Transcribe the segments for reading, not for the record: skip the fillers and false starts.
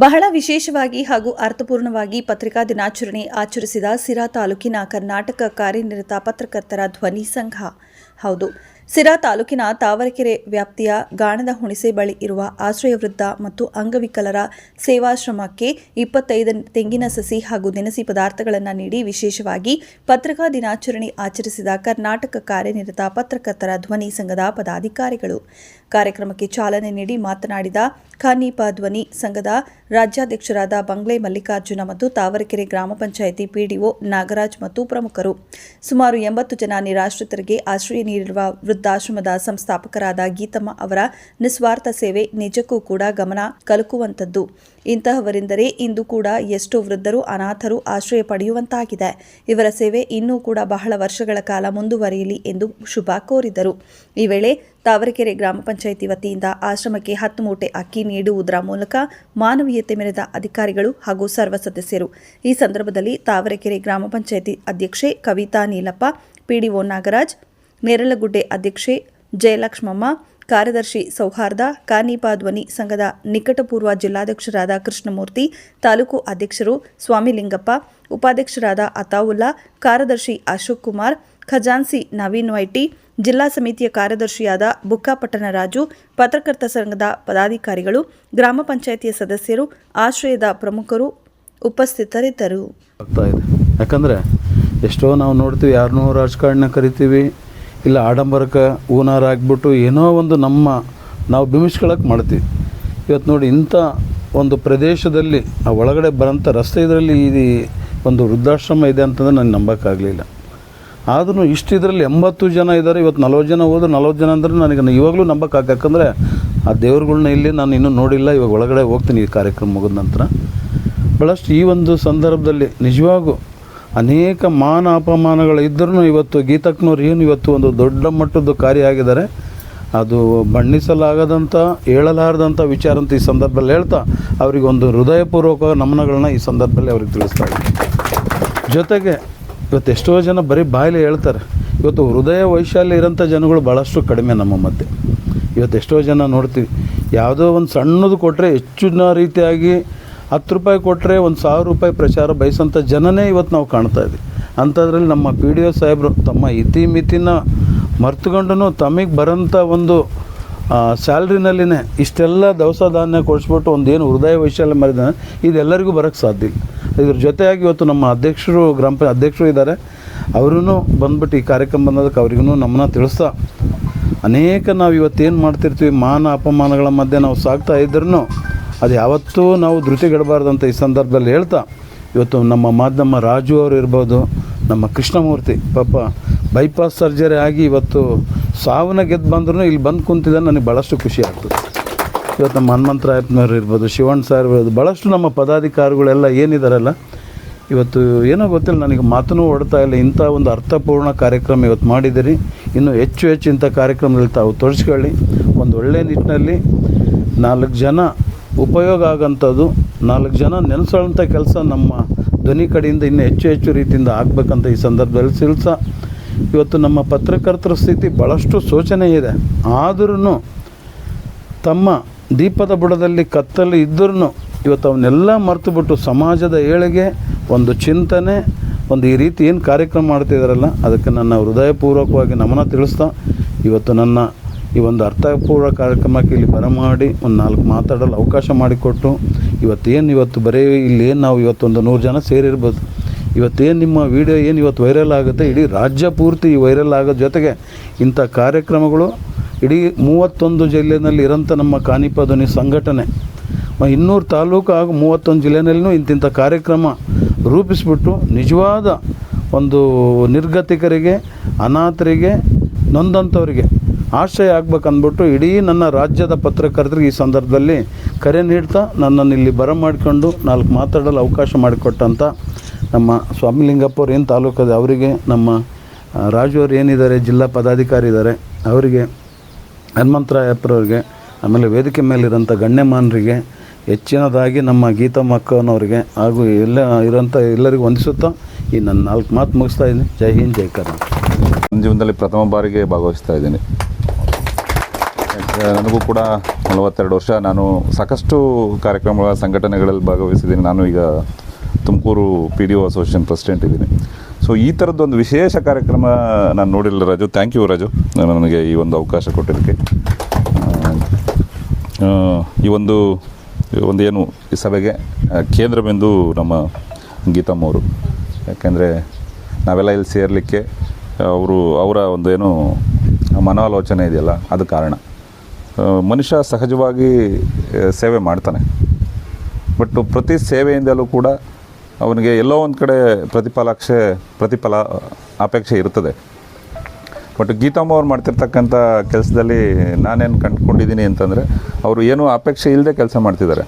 ಬಹಳ ವಿಶೇಷವಾಗಿ ಹಾಗೂ ಅರ್ಥಪೂರ್ಣವಾಗಿ ಪತ್ರಿಕಾ ದಿನಾಚರಣೆ ಆಚರಿಸಿದ ಸಿರಾ ತಾಲೂಕಿನ ಕರ್ನಾಟಕ ಕಾರ್ಯನಿರತ ಪತ್ರಕರ್ತರ ಧ್ವನಿ ಸಂಘ. ಹೌದು, ಸಿರಾ ತಾಲೂಕಿನ ತಾವರೆಕೆರೆ ವ್ಯಾಪ್ತಿಯ ಗಾಣದ ಹುಣಿಸೆ ಬಳಿ ಇರುವ ಆಶ್ರಯ ವೃದ್ಧ ಮತ್ತು ಅಂಗವಿಕಲರ ಸೇವಾಶ್ರಮಕ್ಕೆ 25 ತೆಂಗಿನ ಸಸಿ ಹಾಗೂ ದಿನಸಿ ಪದಾರ್ಥಗಳನ್ನು ನೀಡಿ ವಿಶೇಷವಾಗಿ ಪತ್ರಿಕಾ ದಿನಾಚರಣೆ ಆಚರಿಸಿದ ಕರ್ನಾಟಕ ಕಾರ್ಯನಿರತ ಪತ್ರಕರ್ತರ ಧ್ವನಿ ಸಂಘದ ಪದಾಧಿಕಾರಿಗಳು. ಕಾರ್ಯಕ್ರಮಕ್ಕೆ ಚಾಲನೆ ನೀಡಿ ಮಾತನಾಡಿದ ಖಾನೀಪ ಧ್ವನಿ ಸಂಘದ ರಾಜ್ಯಾಧ್ಯಕ್ಷರಾದ ಬಂಗ್ಲೆ ಮಲ್ಲಿಕಾರ್ಜುನ ಮತ್ತು ತಾವರೆಕೆರೆ ಗ್ರಾಮ ಪಂಚಾಯಿತಿ ಪಿಡಿಒ ನಾಗರಾಜ್ ಮತ್ತು ಪ್ರಮುಖರು, ಸುಮಾರು 80 ಜನ ನಿರಾಶ್ರಿತರಿಗೆ ಆಶ್ರಯ ನೀಡಿರುವ ವೃದ್ಧಾಶ್ರಮದ ಸಂಸ್ಥಾಪಕರಾದ ಗೀತಮ್ಮ ಅವರ ನಿಸ್ವಾರ್ಥ ಸೇವೆ ನಿಜಕ್ಕೂ ಕೂಡ ಗಮನ ಕಲಕುವಂತದ್ದು. ಇಂತಹವರೆಂದರೆ ಇಂದು ಕೂಡ ಎಷ್ಟೋ ವೃದ್ಧರು ಅನಾಥರು ಆಶ್ರಯ ಪಡೆಯುವಂತಾಗಿದೆ. ಇವರ ಸೇವೆ ಇನ್ನೂ ಕೂಡ ಬಹಳ ವರ್ಷಗಳ ಕಾಲ ಮುಂದುವರಿಯಲಿ ಎಂದು ಶುಭ ಕೋರಿದರು. ಈ ವೇಳೆ ತಾವರೆಕೆರೆ ಗ್ರಾಮ ಪಂಚಾಯಿತಿ ವತಿಯಿಂದ ಆಶ್ರಮಕ್ಕೆ 10 ಮೂಟೆ ಅಕ್ಕಿ ನೀಡುವುದರ ಮೂಲಕ ಮಾನವೀಯತೆ ಮೆರೆದ ಅಧಿಕಾರಿಗಳು ಹಾಗೂ ಸರ್ವ ಸದಸ್ಯರು. ಈ ಸಂದರ್ಭದಲ್ಲಿ ತಾವರೆಕೆರೆ ಗ್ರಾಮ ಪಂಚಾಯಿತಿ ಅಧ್ಯಕ್ಷೆ ಕವಿತಾ ನೀಲಪ್ಪ, ಪಿಡಿಒ ನಾಗರಾಜ್, ನೇರಲಗುಡ್ಡೆ ಅಧ್ಯಕ್ಷೆ ಜಯಲಕ್ಷ್ಮಮ್ಮ, ಕಾರ್ಯದರ್ಶಿ ಸೌಹಾರ್ದ, ಖಾನೀಪ ಧ್ವನಿ ಸಂಘದ ನಿಕಟಪೂರ್ವ ಜಿಲ್ಲಾಧ್ಯಕ್ಷರಾದ ಕೃಷ್ಣಮೂರ್ತಿ, ತಾಲೂಕು ಅಧ್ಯಕ್ಷರು ಸ್ವಾಮಿಲಿಂಗಪ್ಪ, ಉಪಾಧ್ಯಕ್ಷರಾದ ಅತಾವುಲ್ಲಾ, ಕಾರ್ಯದರ್ಶಿ ಅಶೋಕ್ ಕುಮಾರ್, ಖಜಾನ್ಸಿ ನವೀನ್ ವೈಟಿ, ಜಿಲ್ಲಾ ಸಮಿತಿಯ ಕಾರ್ಯದರ್ಶಿಯಾದ ಬುಕ್ಕಾಪಟ್ಟಣ ರಾಜು, ಪತ್ರಕರ್ತ ಸಂಘದ ಪದಾಧಿಕಾರಿಗಳು, ಗ್ರಾಮ ಪಂಚಾಯಿತಿಯ ಸದಸ್ಯರು, ಆಶ್ರಯದ ಪ್ರಮುಖರು ಉಪಸ್ಥಿತರಿದ್ದರು. ಯಾಕಂದರೆ ಎಷ್ಟೋ ನಾವು ನೋಡ್ತೀವಿ, ಯಾರನ್ನೋ ರಾಜಕಾರಣ ಕರಿತೀವಿ, ಇಲ್ಲ ಆಡಂಬರಕ್ಕೆ ಹೂನಾರ ಆಗಿಬಿಟ್ಟು ಏನೋ ಒಂದು ನಾವು ಬಿಂಬಿಸ್ಕೊಳ್ಳೋಕೆ ಮಾಡ್ತೀವಿ. ಇವತ್ತು ನೋಡಿ, ಇಂಥ ಒಂದು ಪ್ರದೇಶದಲ್ಲಿ ಆ ಒಳಗಡೆ ಬರೋಂಥ ರಸ್ತೆ ಇದರಲ್ಲಿ ಈ ಒಂದು ವೃದ್ಧಾಶ್ರಮ ಇದೆ ಅಂತಂದರೆ ನನಗೆ ನಂಬೋಕ್ಕಾಗಲಿಲ್ಲ. ಆದ್ರೂ ಇದರಲ್ಲಿ 80 ಜನ ಇದ್ದಾರೆ. ಇವತ್ತು 40 ಜನ ಹೋದ್ರೆ 40 ಜನ ಅಂದರೆ ನನಗೆ ಇವಾಗಲೂ ನಂಬೋಕ್ಕಾಗ. ಯಾಕಂದರೆ ಆ ದೇವ್ರುಗಳ್ನ ಇಲ್ಲಿ ನಾನು ಇನ್ನೂ ನೋಡಿಲ್ಲ. ಇವಾಗ ಒಳಗಡೆ ಹೋಗ್ತೀನಿ ಈ ಕಾರ್ಯಕ್ರಮ ಮುಗಿದ ನಂತರ. ಭಾಳಷ್ಟು ಈ ಒಂದು ಸಂದರ್ಭದಲ್ಲಿ ನಿಜವಾಗೂ ಅನೇಕ ಮಾನ ಅಪಮಾನಗಳು ಇದ್ದರೂ ಇವತ್ತು ಗೀತಕ್ಕನವ್ರು ಏನು ಇವತ್ತು ಒಂದು ದೊಡ್ಡ ಮಟ್ಟದ ಕಾರ್ಯ ಆಗಿದ್ದಾರೆ. ಅದು ಬಣ್ಣಿಸಲಾಗದಂಥ ಹೇಳಲಾರದಂಥ ವಿಚಾರ ಅಂತ ಈ ಸಂದರ್ಭದಲ್ಲಿ ಹೇಳ್ತಾ ಅವರಿಗೆ ಒಂದು ಹೃದಯಪೂರ್ವಕ ನಮನಗಳನ್ನ ಈ ಸಂದರ್ಭದಲ್ಲಿ ಅವ್ರಿಗೆ ತಿಳಿಸ್ತಾ ಇದ್ದೀನಿ. ಜೊತೆಗೆ ಇವತ್ತು ಎಷ್ಟೋ ಜನ ಬರೀ ಬಾಯಲ್ಲಿ ಹೇಳ್ತಾರೆ. ಇವತ್ತು ಹೃದಯ ವೈಶಾಲ್ಯ ಇರೋಂಥ ಜನಗಳು ಭಾಳಷ್ಟು ಕಡಿಮೆ ನಮ್ಮ ಮಧ್ಯೆ. ಇವತ್ತು ಎಷ್ಟೋ ಜನ ನೋಡ್ತೀವಿ, ಯಾವುದೋ ಒಂದು ಸಣ್ಣದು ಕೊಟ್ಟರೆ ಹೆಚ್ಚಿನ ರೀತಿಯಾಗಿ 10 ರೂಪಾಯಿ ಕೊಟ್ಟರೆ 1,000 ರೂಪಾಯಿ ಪ್ರಚಾರ ಬಯಸೋಂಥ ಜನನೇ ಇವತ್ತು ನಾವು ಕಾಣ್ತಾ ಇದ್ದೀವಿ. ಅಂಥದ್ರಲ್ಲಿ ನಮ್ಮ PDO ಸಾಹೇಬರು ತಮ್ಮ ಇತಿಮಿತಿನ ಮರ್ತುಕೊಂಡು ತಮಗೆ ಬರೋಂಥ ಒಂದು ಸ್ಯಾಲ್ರಿನಲ್ಲಿನೇ ಇಷ್ಟೆಲ್ಲ ದವಸ ಧಾನ್ಯ ಕೊಡಿಸ್ಬಿಟ್ಟು ಒಂದೇನು ಹೃದಯ ವೈಶಾಲ್ಯ ಮರಿದ ಇದೆಲ್ಲರಿಗೂ ಬರೋಕ್ಕೆ ಸಾಧ್ಯ ಇಲ್ಲ. ಇದ್ರ ಜೊತೆಯಾಗಿ ಇವತ್ತು ನಮ್ಮ ಅಧ್ಯಕ್ಷರು ಗ್ರಾಮ ಅಧ್ಯಕ್ಷರು ಇದ್ದಾರೆ, ಅವರೂ ಬಂದ್ಬಿಟ್ಟು ಈ ಕಾರ್ಯಕ್ರಮ ಬಂದದಕ್ಕೆ ಅವ್ರಿಗೂ ನಮ್ಮನ್ನ ತಿಳಿಸ್ತಾ ಅನೇಕ ನಾವು ಇವತ್ತೇನು ಮಾಡ್ತಿರ್ತೀವಿ, ಮಾನ ಅಪಮಾನಗಳ ಮಧ್ಯೆ ನಾವು ಸಾಗ್ತಾ ಇದ್ರೂ ಅದು ಯಾವತ್ತೂ ನಾವು ಧೃತಿಗೆಡಬಾರ್ದಂತ ಈ ಸಂದರ್ಭದಲ್ಲಿ ಹೇಳ್ತಾ, ಇವತ್ತು ನಮ್ಮ ಮಾಧ್ಯಮ ರಾಜು ಅವರು ಇರ್ಬೋದು, ನಮ್ಮ ಕೃಷ್ಣಮೂರ್ತಿ ಪಾಪ ಬೈಪಾಸ್ ಸರ್ಜರಿ ಆಗಿ ಇವತ್ತು ಸಾವನ್ನ ಗೆದ್ದು ಬಂದ್ರೂ ಇಲ್ಲಿ ಬಂದು ಕುಂತಿದ್ದಾನೆ. ನನಗೆ ಭಾಳಷ್ಟು ಖುಷಿ ಆಗ್ತದೆ. ಇವತ್ತು ನಮ್ಮ ಹನುಮಂತರಾಯಪ್ಪನವ್ರು ಇರ್ಬೋದು, ಶಿವಣ್ಣ ಸರ್ ಇರ್ಬೋದು, ಭಾಳಷ್ಟು ನಮ್ಮ ಪದಾಧಿಕಾರಿಗಳೆಲ್ಲ ಏನಿದ್ದಾರಲ್ಲ, ಇವತ್ತು ಏನೋ ಗೊತ್ತಿಲ್ಲ, ನನಗೆ ಮಾತನ್ನೂ ಹೊಡ್ತಾ ಇಲ್ಲ. ಇಂಥ ಒಂದು ಅರ್ಥಪೂರ್ಣ ಕಾರ್ಯಕ್ರಮ ಇವತ್ತು ಮಾಡಿದ್ದೀರಿ. ಇನ್ನೂ ಹೆಚ್ಚು ಇಂಥ ಕಾರ್ಯಕ್ರಮದಲ್ಲಿ ತಾವು ತೋರಿಸ್ಕೊಳ್ಳಿ. ಒಂದು ಒಳ್ಳೆಯ ನಿಟ್ಟಿನಲ್ಲಿ 4 ಜನ ಉಪಯೋಗ ಆಗೋಂಥದ್ದು, 4 ಜನ ನೆನೆಸೋಂಥ ಕೆಲಸ ನಮ್ಮ ಧ್ವನಿ ಕಡೆಯಿಂದ ಇನ್ನೂ ಹೆಚ್ಚು ರೀತಿಯಿಂದ ಆಗಬೇಕಂತ ಈ ಸಂದರ್ಭದಲ್ಲಿ ತಿಳಿಸ, ಇವತ್ತು ನಮ್ಮ ಪತ್ರಕರ್ತರ ಸ್ಥಿತಿ ಭಾಳಷ್ಟು ಶೋಚನೆ ಇದೆ. ಆದ್ರೂ ತಮ್ಮ ದೀಪದ ಬುಡದಲ್ಲಿ ಕತ್ತಲು ಇದ್ದರೂ ಇವತ್ತು ಅವನ್ನೆಲ್ಲ ಮರೆತುಬಿಟ್ಟು ಸಮಾಜದ ಏಳಿಗೆ, ಒಂದು ಚಿಂತನೆ, ಒಂದು ಈ ರೀತಿ ಏನು ಕಾರ್ಯಕ್ರಮ ಮಾಡ್ತಿದ್ದಾರಲ್ಲ, ಅದಕ್ಕೆ ನನ್ನ ಹೃದಯಪೂರ್ವಕವಾಗಿ ನಮನ ತಿಳಿಸ್ತಾ, ಇವತ್ತು ನನ್ನ ಈ ಒಂದು ಅರ್ಥಪೂರ್ಣ ಕಾರ್ಯಕ್ರಮಕ್ಕೆ ಇಲ್ಲಿ ಬರಮಾಡಿ ಒಂದು 4 ಮಾತಾಡಲು ಅವಕಾಶ ಮಾಡಿಕೊಟ್ಟು, ಇವತ್ತು ಬರೀ ಇಲ್ಲೇನು ನಾವು ಇವತ್ತೊಂದು 100 ಜನ ಸೇರಿರ್ಬೋದು. ಇವತ್ತೇನು ನಿಮ್ಮ ವಿಡಿಯೋ ಏನು ಇವತ್ತು ವೈರಲ್ ಆಗುತ್ತೆ, ಇಡೀ ರಾಜ್ಯ ಪೂರ್ತಿ ವೈರಲ್ ಆಗೋದ್ರ ಜೊತೆಗೆ ಇಂಥ ಕಾರ್ಯಕ್ರಮಗಳು ಇಡೀ 31 ಜಿಲ್ಲೆಯಲ್ಲಿ ಇರೋಂಥ ನಮ್ಮ ಖಾನೀಪ ಧ್ವನಿ ಸಂಘಟನೆ 200 ತಾಲೂಕು ಹಾಗೂ 31 ಜಿಲ್ಲೆಯಲ್ಲೂ ಇಂತಿಂಥ ಕಾರ್ಯಕ್ರಮ ರೂಪಿಸ್ಬಿಟ್ಟು ನಿಜವಾದ ಒಂದು ನಿರ್ಗತಿಕರಿಗೆ, ಅನಾಥರಿಗೆ, ನೊಂದಂಥವರಿಗೆ ಆಶ್ರಯ ಆಗ್ಬೇಕಂದ್ಬಿಟ್ಟು ಇಡೀ ನನ್ನ ರಾಜ್ಯದ ಪತ್ರಕರ್ತರಿಗೆ ಈ ಸಂದರ್ಭದಲ್ಲಿ ಕರೆ ನೀಡ್ತಾ ನನ್ನನ್ನು ಇಲ್ಲಿ ಬರಮಾಡಿಕೊಂಡು 4 ಮಾತಾಡಲು ಅವಕಾಶ ಮಾಡಿಕೊಟ್ಟಂಥ ನಮ್ಮ ಸ್ವಾಮಿಲಿಂಗಪ್ಪ ಅವ್ರು ಏನು ತಾಲೂಕದ ಅವರಿಗೆ, ನಮ್ಮ ರಾಜು ಅವ್ರು ಏನಿದ್ದಾರೆ ಜಿಲ್ಲಾ ಪದಾಧಿಕಾರಿ ಇದ್ದಾರೆ ಅವರಿಗೆ, ಹನುಮಂತರಾಯಪ್ಪರವ್ರಿಗೆ, ಆಮೇಲೆ ವೇದಿಕೆ ಮೇಲಿರೋಂಥ ಗಣ್ಯಮಾನರಿಗೆ, ಹೆಚ್ಚಿನದಾಗಿ ನಮ್ಮ ಗೀತಮ್ಮ ಅಕ್ಕನವ್ರಿಗೆ ಹಾಗೂ ಎಲ್ಲ ಇರೋಂಥ ಎಲ್ಲರಿಗೂ ವಂದಿಸುತ್ತಾ ಈ ನನ್ನ 4 ಮಾತು ಮುಗಿಸ್ತಾ ಇದ್ದೀನಿ. ಜೈ ಹಿಂದ್, ಜೈ ಕರ್ನಾಟಕ. ನನ್ನ ಜೀವನದಲ್ಲಿ ಪ್ರಥಮ ಬಾರಿಗೆ ಭಾಗವಹಿಸ್ತಾ ಇದ್ದೀನಿ. ನನಗೂ ಕೂಡ 42 ವರ್ಷ ನಾನು ಸಾಕಷ್ಟು ಕಾರ್ಯಕ್ರಮಗಳ ಸಂಘಟನೆಗಳಲ್ಲಿ ಭಾಗವಹಿಸಿದ್ದೀನಿ. ನಾನು ಈಗ ತುಮಕೂರು PDO ಅಸೋಸಿಯೇಷನ್ ಪ್ರೆಸಿಡೆಂಟ್ ಇದ್ದೀನಿ. ಸೊ ಈ ಥರದ್ದೊಂದು ವಿಶೇಷ ಕಾರ್ಯಕ್ರಮ ನಾನು ನೋಡಿಲ್ಲ ರಾಜು. ಥ್ಯಾಂಕ್ ಯು ರಾಜು, ನನಗೆ ಈ ಒಂದು ಅವಕಾಶ ಕೊಟ್ಟಿದ್ದಕ್ಕೆ. ಈ ಒಂದು ಏನು ಈ ಸಭೆಗೆ ಕೇಂದ್ರ ಬಿಂದು ನಮ್ಮ ಗೀತಮ್ಮ ಅವರು. ಯಾಕೆಂದರೆ ನಾವೆಲ್ಲ ಇಲ್ಲಿ ಸೇರಲಿಕ್ಕೆ ಅವರ ಒಂದು ಏನು ಮನೋಲೋಚನೆ ಇದೆಯಲ್ಲ, ಅದು ಕಾರಣ. ಮನುಷ್ಯ ಸಹಜವಾಗಿ ಸೇವೆ ಮಾಡ್ತಾನೆ, ಬಟ್ ಪ್ರತಿ ಸೇವೆಯಿಂದಲೂ ಕೂಡ ಅವನಿಗೆ ಎಲ್ಲೋ ಒಂದು ಕಡೆ ಪ್ರತಿಫಲ ಅಪೇಕ್ಷೆ ಇರ್ತದೆ. ಬಟ್ ಗೀತಮ್ಮ ಅವ್ರು ಮಾಡ್ತಿರ್ತಕ್ಕಂಥ ಕೆಲಸದಲ್ಲಿ ನಾನೇನು ಕಂಡುಕೊಂಡಿದ್ದೀನಿ ಅಂತಂದರೆ, ಅವರು ಏನೂ ಅಪೇಕ್ಷೆ ಇಲ್ಲದೆ ಕೆಲಸ ಮಾಡ್ತಿದ್ದಾರೆ.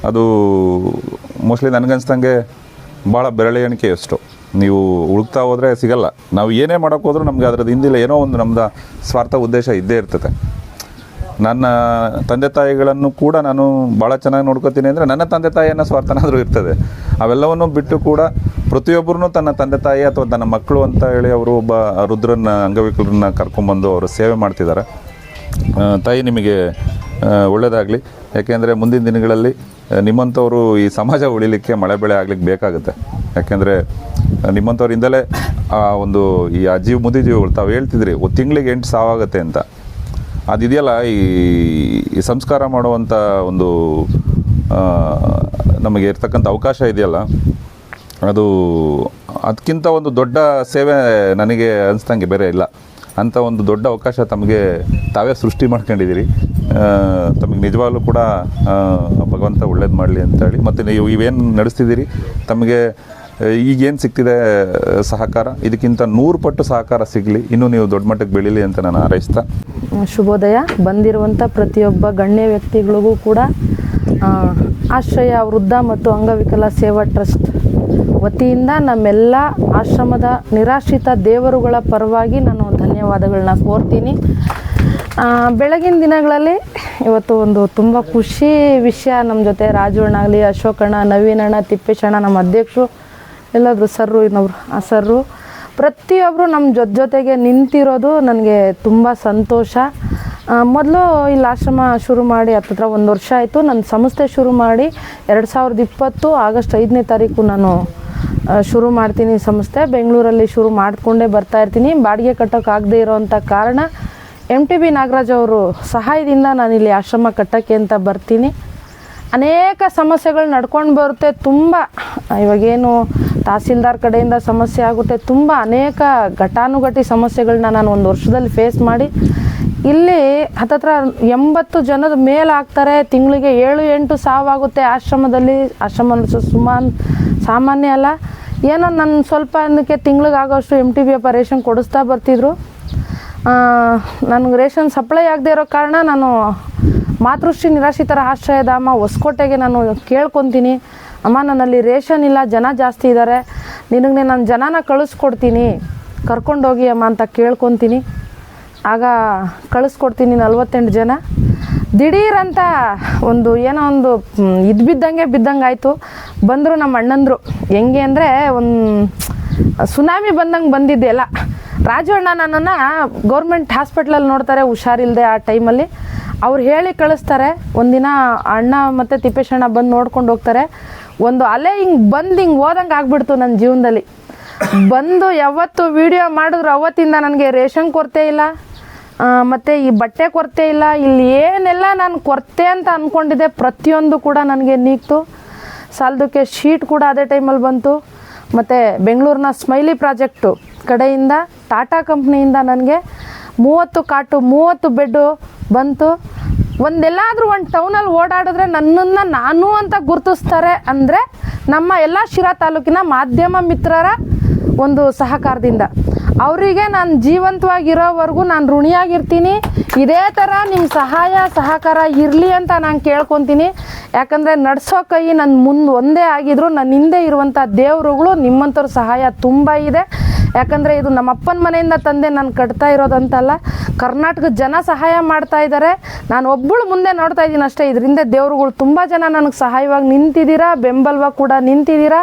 ಅದು ಮೋಸ್ಟ್ಲಿ ನನಗನ್ಸ್ದಂಗೆ ಭಾಳ ಬೆರಳೆ ಎಣಿಕೆಯಷ್ಟು. ನೀವು ಹುಡುಕ್ತಾ ಹೋದರೆ ಸಿಗಲ್ಲ. ನಾವು ಏನೇ ಮಾಡೋಕ್ಕೆ ಹೋದ್ರೂ ನಮಗೆ ಅದರದ್ದು ಹಿಂದಿಲ್ಲ ಏನೋ ಒಂದು ನಮ್ಮದು ಸ್ವಾರ್ಥ ಉದ್ದೇಶ ಇದ್ದೇ ಇರ್ತದೆ. ನನ್ನ ತಂದೆ ತಾಯಿಗಳನ್ನು ಕೂಡ ನಾನು ಭಾಳ ಚೆನ್ನಾಗಿ ನೋಡ್ಕೋತೀನಿ ಅಂದರೆ ನನ್ನ ತಂದೆ ತಾಯಿಯನ್ನು ಸ್ವಾರ್ಥನಾದರೂ ಇರ್ತದೆ. ಅವೆಲ್ಲವನ್ನು ಬಿಟ್ಟು ಕೂಡ ಪ್ರತಿಯೊಬ್ಬರೂ ತನ್ನ ತಂದೆ ತಾಯಿ ಅಥವಾ ತನ್ನ ಮಕ್ಕಳು ಅಂತ ಹೇಳಿ ಅವರು ಒಬ್ಬ ರುದ್ರನ್ನ ಅಂಗವಿಕಲರನ್ನ ಕರ್ಕೊಂಬಂದು ಅವರು ಸೇವೆ ಮಾಡ್ತಿದ್ದಾರೆ. ತಾಯಿ ನಿಮಗೆ ಒಳ್ಳೆಯದಾಗಲಿ. ಯಾಕೆಂದರೆ ಮುಂದಿನ ದಿನಗಳಲ್ಲಿ ನಿಮ್ಮಂಥವರು ಈ ಸಮಾಜ ಉಳಿಲಿಕ್ಕೆ ಮಳೆ ಬೆಳೆ ಆಗ್ಲಿಕ್ಕೆ ಬೇಕಾಗುತ್ತೆ. ಯಾಕೆಂದರೆ ನಿಮ್ಮಂಥವ್ರಿಂದಲೇ ಒಂದು ಈ ಅಜೀವ ಮುದಿಜೀವಿಗಳು ತಾವು ಹೇಳ್ತಿದ್ರಿ ತಿಂಗಳಿಗೆ 8 ಸಾವಾಗುತ್ತೆ ಅಂತ. ಅದಿದೆಯಲ್ಲ, ಈ ಸಂಸ್ಕಾರ ಮಾಡುವಂಥ ಒಂದು ನಮಗೆ ಇರ್ತಕ್ಕಂಥ ಅವಕಾಶ ಇದೆಯಲ್ಲ, ಅದಕ್ಕಿಂತ ಒಂದು ದೊಡ್ಡ ಸೇವೆ ನನಗೆ ಅನಿಸ್ದಂಗೆ ಬೇರೆ ಇಲ್ಲ. ಅಂಥ ಒಂದು ದೊಡ್ಡ ಅವಕಾಶ ತಮಗೆ ತಾವೇ ಸೃಷ್ಟಿ ಮಾಡ್ಕೊಂಡಿದ್ದೀರಿ. ತಮಗೆ ನಿಜವಾಗ್ಲೂ ಕೂಡ ಭಗವಂತ ಒಳ್ಳೇದು ಮಾಡಲಿ ಅಂತೇಳಿ, ಮತ್ತು ನೀವು ಇವೇನು ನಡೆಸ್ತಿದ್ದೀರಿ ತಮಗೆ ಈಗೇನು ಸಿಗ್ತಿದೆ ಸಹಕಾರ, ಇದಕ್ಕಿಂತ 100 ಪಟ್ಟು ಸಹಕಾರ ಸಿಗಲಿ, ಇನ್ನೂ ನೀವು ದೊಡ್ಡ ಮಟ್ಟಕ್ಕೆ ಬೆಳೀಲಿ ಅಂತ ನಾನು ಹಾರೈಸ್ತಾ. ಶುಭೋದಯ. ಬಂದಿರುವಂಥ ಪ್ರತಿಯೊಬ್ಬ ಗಣ್ಯ ವ್ಯಕ್ತಿಗಳಿಗೂ ಕೂಡ ಆಶ್ರಯ ವೃದ್ಧ ಮತ್ತು ಅಂಗವಿಕಲ ಸೇವಾ ಟ್ರಸ್ಟ್ ವತಿಯಿಂದ ನಮ್ಮೆಲ್ಲ ಆಶ್ರಮದ ನಿರಾಶ್ರಿತ ದೇವರುಗಳ ಪರವಾಗಿ ನಾನು ಧನ್ಯವಾದಗಳನ್ನ ಕೋರ್ತೀನಿ. ಬೆಳಗಿನ ದಿನಗಳಲ್ಲಿ ಇವತ್ತು ಒಂದು ತುಂಬ ಖುಷಿ ವಿಷಯ. ನಮ್ಮ ಜೊತೆ ರಾಜು ಅಣ್ಣ ಆಗಲಿ, ಅಶೋಕಣ್ಣ, ನವೀನ್ ಅಣ್ಣ, ತಿಪ್ಪೇಶಣ್ಣ, ನಮ್ಮ ಅಧ್ಯಕ್ಷರು ಎಲ್ಲಾದರೂ ಸರ್ರು, ಇನ್ನೊಬ್ರು ಆ ಸರ್ರು ಪ್ರತಿಯೊಬ್ಬರು ನಮ್ಮ ಜೊತೆಗೆ ನಿಂತಿರೋದು ನನಗೆ ತುಂಬ ಸಂತೋಷ. ಮೊದಲು ಇಲ್ಲಿ ಆಶ್ರಮ ಶುರು ಮಾಡಿ ಹತ್ತಿರ 1 ವರ್ಷ ಆಯಿತು. ನನ್ನ ಸಂಸ್ಥೆ ಶುರು ಮಾಡಿ 2020 ಆಗಸ್ಟ್ 5ನೇ ತಾರೀಕು ನಾನು ಶುರು ಮಾಡ್ತೀನಿ ಸಂಸ್ಥೆ. ಬೆಂಗಳೂರಲ್ಲಿ ಶುರು ಮಾಡಿಕೊಂಡೇ ಬರ್ತಾಯಿರ್ತೀನಿ. ಬಾಡಿಗೆ ಕಟ್ಟೋಕ್ಕಾಗದೇ ಇರೋವಂಥ ಕಾರಣ MTB ನಾಗರಾಜ್ ಅವರು ಸಹಾಯದಿಂದ ನಾನಿಲ್ಲಿ ಆಶ್ರಮ ಕಟ್ಟೋಕ್ಕೆ ಅಂತ ಬರ್ತೀನಿ. ಅನೇಕ ಸಮಸ್ಯೆಗಳು ನಡ್ಕೊಂಡು ಬರುತ್ತೆ. ತುಂಬ ಇವಾಗೇನು ತಹಸೀಲ್ದಾರ್ ಕಡೆಯಿಂದ ಸಮಸ್ಯೆ ಆಗುತ್ತೆ, ತುಂಬ ಅನೇಕ ಘಟಾನುಘಟಿ ಸಮಸ್ಯೆಗಳನ್ನ ನಾನು 1 ವರ್ಷದಲ್ಲಿ ಫೇಸ್ ಮಾಡಿ ಇಲ್ಲಿ ಹತ್ತತ್ರ 80 ಜನದ ಮೇಲೆ ಆಗ್ತಾರೆ. ತಿಂಗಳಿಗೆ 7-8 ಸಾವಾಗುತ್ತೆ ಆಶ್ರಮದಲ್ಲಿ. ಆಶ್ರಮ ಸಾಮಾನ್ಯ ಅಲ್ಲ. ಏನೋ ನನ್ನ ಸ್ವಲ್ಪ ಅನ್ನಕ್ಕೆ ತಿಂಗಳಿಗೆ ಆಗೋಷ್ಟು MTB ರೇಷನ್ ಕೊಡಿಸ್ತಾ ಬರ್ತಿದ್ರು. ನನಗೆ ರೇಷನ್ ಸಪ್ಲೈ ಆಗದೆ ಇರೋ ಕಾರಣ ನಾನು ಮಾತೃಶ್ರೀ ನಿರಾಶ್ರಿತರ ಆಶ್ರಯಧಾಮ ಹೊಸಕೋಟೆಗೆ ನಾನು ಕೇಳ್ಕೊತೀನಿ, ಅಮ್ಮ ನನ್ನಲ್ಲಿ ರೇಷನ್ ಇಲ್ಲ, ಜನ ಜಾಸ್ತಿ ಇದ್ದಾರೆ, ನಿನಗೆ ನಾನು ಜನನ ಕಳಿಸ್ಕೊಡ್ತೀನಿ, ಕರ್ಕೊಂಡೋಗಿ ಅಮ್ಮ ಅಂತ ಕೇಳ್ಕೊತೀನಿ. ಆಗ ಕಳಿಸ್ಕೊಡ್ತೀನಿ 48 ಜನ. ದಿಢೀರಂತ ಏನೋ ಒಂದು ಬಿದ್ದಂಗೆ ಆಯಿತು. ಬಂದರು ನಮ್ಮ ಅಣ್ಣಂದರು. ಹೆಂಗೆ ಅಂದರೆ ಸುನಾಮಿ ಬಂದಂಗೆ ಬಂದಿದ್ದೆಲ್ಲ. ರಾಜು ಅಣ್ಣ ನನ್ನನ್ನು ಗೌರ್ಮೆಂಟ್ ಹಾಸ್ಪಿಟ್ಲಲ್ಲಿ ನೋಡ್ತಾರೆ, ಹುಷಾರಿಲ್ಲದೆ ಆ ಟೈಮಲ್ಲಿ. ಅವ್ರು ಹೇಳಿ ಕಳಿಸ್ತಾರೆ. ಒಂದಿನ ಅಣ್ಣ ಮತ್ತು ತಿಪ್ಪೇಶಣ್ಣ ಬಂದು ನೋಡ್ಕೊಂಡು ಹೋಗ್ತಾರೆ. ಒಂದು ಅಲೆ ಹಿಂಗೆ ಹೋದಂಗೆ ಆಗ್ಬಿಡ್ತು ನನ್ನ ಜೀವನದಲ್ಲಿ. ಬಂದು ಯಾವತ್ತು ವಿಡಿಯೋ ಮಾಡಿದ್ರು ಅವತ್ತಿಂದ ನನಗೆ ರೇಷನ್ ಕೊರತೆ ಇಲ್ಲ, ಮತ್ತು ಈ ಬಟ್ಟೆ ಕೊರತೆ ಇಲ್ಲ. ಇಲ್ಲಿ ಏನೆಲ್ಲ ನಾನು ಕೊರತೆ ಅಂತ ಅಂದ್ಕೊಂಡಿದ್ದೆ ಪ್ರತಿಯೊಂದು ಕೂಡ ನನಗೆ ನೀಗ್ತು. ಸಾಲದಕ್ಕೆ ಶೀಟ್ ಕೂಡ ಅದೇ ಟೈಮಲ್ಲಿ ಬಂತು. ಮತ್ತು ಬೆಂಗಳೂರಿನ ಸ್ಮೈಲಿ ಪ್ರಾಜೆಕ್ಟು ಕಡೆಯಿಂದ ಟಾಟಾ ಕಂಪ್ನಿಯಿಂದ ನನಗೆ 30 ಕಾಟು 30 ಬೆಡ್ಡು ಬಂತು. ಎಲ್ಲಾದರೂ ಒಂದು ಟೌನಲ್ಲಿ ಓಡಾಡಿದ್ರೆ ನನ್ನನ್ನು ನಾನು ಅಂತ ಗುರುತಿಸ್ತಾರೆ ಅಂದರೆ ನಮ್ಮ ಎಲ್ಲ ಶಿರಾ ತಾಲೂಕಿನ ಮಾಧ್ಯಮ ಮಿತ್ರರ ಒಂದು ಸಹಕಾರದಿಂದ. ಅವರಿಗೆ ನಾನು ಜೀವಂತವಾಗಿರೋವರೆಗೂ ನಾನು ಋಣಿಯಾಗಿರ್ತೀನಿ. ಇದೇ ಥರ ನಿಮ್ಮ ಸಹಕಾರ ಇರಲಿ ಅಂತ ನಾನು ಕೇಳ್ಕೊತೀನಿ. ಯಾಕಂದರೆ ನಡೆಸೋ ಕೈ ನನ್ನ ಮುಂದೆ ಒಂದೇ ಆಗಿದ್ರು ನನ್ನ ಹಿಂದೆ ಇರುವಂಥ ದೇವರುಗಳು ನಿಮ್ಮಂಥವ್ರ ಸಹಾಯ ತುಂಬ ಇದೆ. ಯಾಕಂದರೆ ಇದು ನಮ್ಮ ಅಪ್ಪನ ಮನೆಯಿಂದ ತಂದೆ ನಾನು ಕಟ್ತಾ ಇರೋದಂತಲ್ಲ, ಕರ್ನಾಟಕದ ಜನ ಸಹಾಯ ಮಾಡ್ತಾ ಇದ್ದಾರೆ. ನಾನು ಒಬ್ಬಳು ಮುಂದೆ ನೋಡ್ತಾ ಇದ್ದೀನಿ ಅಷ್ಟೇ. ಇದರಿಂದ ದೇವರುಗಳು ತುಂಬ ಜನ ನನಗೆ ಸಹಾಯವಾಗಿ ನಿಂತಿದ್ದೀರಾ, ಬೆಂಬಲವಾಗಿ ಕೂಡ ನಿಂತಿದ್ದೀರಾ.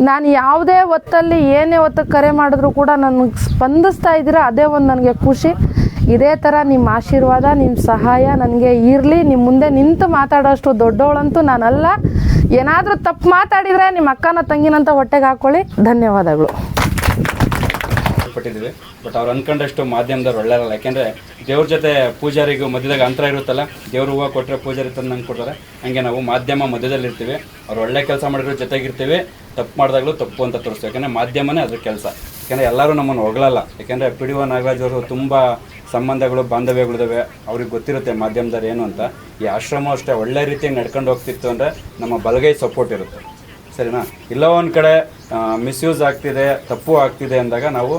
ನಾನು ಯಾವುದೇ ಹೊತ್ತಲ್ಲಿ ಏನೇ ಹೊತ್ತಕ್ಕೆ ಕರೆ ಮಾಡಿದ್ರು ಕೂಡ ನನಗೆ ಸ್ಪಂದಿಸ್ತಾ ಇದ್ದೀರಾ. ಅದೇ ಒಂದು ನನಗೆ ಖುಷಿ. ಇದೇ ಥರ ನಿಮ್ಮ ಆಶೀರ್ವಾದ ನಿಮ್ಮ ಸಹಾಯ ನನಗೆ ಇರಲಿ. ನಿಮ್ಮ ಮುಂದೆ ನಿಂತು ಮಾತಾಡೋಷ್ಟು ದೊಡ್ಡವಳಂತೂ ನಾನಲ್ಲ. ಏನಾದರೂ ತಪ್ಪು ಮಾತಾಡಿದರೆ ನಿಮ್ಮ ಅಕ್ಕನ ತಂಗಿನಂತ ಹೊಟ್ಟೆಗೆ ಹಾಕ್ಕೊಳ್ಳಿ. ಧನ್ಯವಾದಗಳು. ಪಟ್ಟಿದ್ದೀವಿ. ಬಟ್ ಅವ್ರು ಅಂದ್ಕೊಂಡಷ್ಟು ಮಾಧ್ಯಮದವ್ರು ಒಳ್ಳೆಯಲ್ಲ. ಯಾಕೆಂದರೆ ದೇವ್ರ ಜೊತೆ ಪೂಜಾರಿಗೂ ಮಧ್ಯದಾಗ ಅಂತರ ಇರುತ್ತಲ್ಲ, ದೇವ್ರು ಹೂವು ಕೊಟ್ಟರೆ ಪೂಜಾರಿ ತಂದು ನಂಗೆ ಕೊಡ್ತಾರೆ. ಹಾಗೆ ನಾವು ಮಾಧ್ಯಮ ಮಧ್ಯದಲ್ಲಿರ್ತೀವಿ. ಅವ್ರು ಒಳ್ಳೆ ಕೆಲಸ ಮಾಡಿರೋ ಜೊತೆಗಿರ್ತೀವಿ, ತಪ್ಪು ಮಾಡಿದಾಗಲೂ ತಪ್ಪು ಅಂತ ತೋರಿಸ್ತೀವಿ. ಯಾಕೆಂದರೆ ಮಾಧ್ಯಮನೇ ಅದ್ರ ಕೆಲಸ. ಯಾಕೆಂದರೆ ಎಲ್ಲರೂ ನಮ್ಮನ್ನು ಹೊಗಳಲ್ಲ. ಯಾಕೆಂದರೆ PDO ನಾಗರಾಜ್ ಅವರು ತುಂಬ ಸಂಬಂಧಗಳು ಬಾಂಧವ್ಯಗಳಿದ್ದಾವೆ, ಅವ್ರಿಗೆ ಗೊತ್ತಿರುತ್ತೆ ಮಾಧ್ಯಮದವ್ರು ಏನು ಅಂತ. ಈ ಆಶ್ರಮ ಅಷ್ಟೇ ಒಳ್ಳೆ ರೀತಿಯಾಗಿ ನಡ್ಕೊಂಡು ಹೋಗ್ತಿತ್ತು ಅಂದರೆ ನಮ್ಮ ಬಲಗೈ ಸಪೋರ್ಟ್ ಇರುತ್ತೆ. ಸರಿನಾ? ಇಲ್ಲ ಒಂದು ಕಡೆ ಮಿಸ್ಯೂಸ್ ಆಗ್ತಿದೆ, ತಪ್ಪು ಆಗ್ತಿದೆ ಅಂದಾಗ ನಾವು